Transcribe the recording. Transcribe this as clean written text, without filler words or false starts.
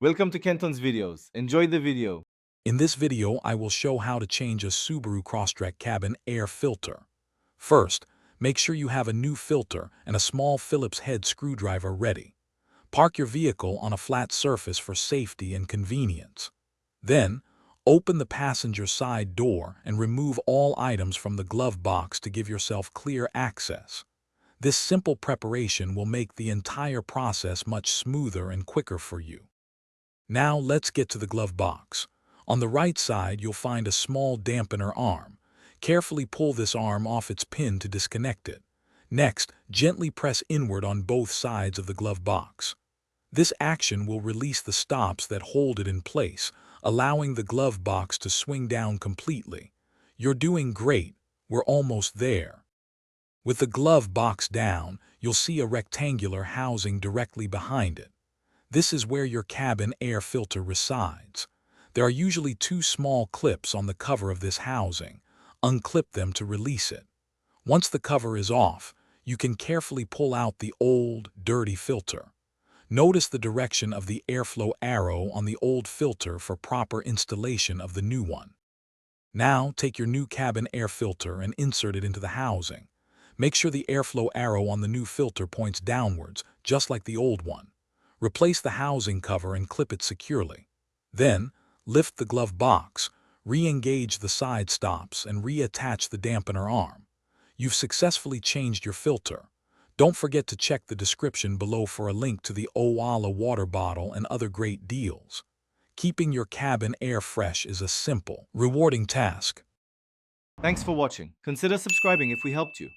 Welcome to Kenton's videos. Enjoy the video. In this video, I will show how to change a Subaru Crosstrek cabin air filter. First, make sure you have a new filter and a small Phillips head screwdriver ready. Park your vehicle on a flat surface for safety and convenience. Then, open the passenger side door and remove all items from the glove box to give yourself clear access. This simple preparation will make the entire process much smoother and quicker for you. Now let's get to the glove box. On the right side, you'll find a small dampener arm. Carefully pull this arm off its pin to disconnect it. Next, gently press inward on both sides of the glove box. This action will release the stops that hold it in place, allowing the glove box to swing down completely. You're doing great. We're almost there. With the glove box down, you'll see a rectangular housing directly behind it. This is where your cabin air filter resides. There are usually two small clips on the cover of this housing. Unclip them to release it. Once the cover is off, you can carefully pull out the old, dirty filter. Notice the direction of the airflow arrow on the old filter for proper installation of the new one. Now, take your new cabin air filter and insert it into the housing. Make sure the airflow arrow on the new filter points downwards, just like the old one. Replace the housing cover and clip it securely. Then, lift the glove box, re-engage the side stops, and reattach the dampener arm. You've successfully changed your filter. Don't forget to check the description below for a link to the Owala water bottle and other great deals. Keeping your cabin air fresh is a simple, rewarding task. Thanks for watching. Consider subscribing if we helped you.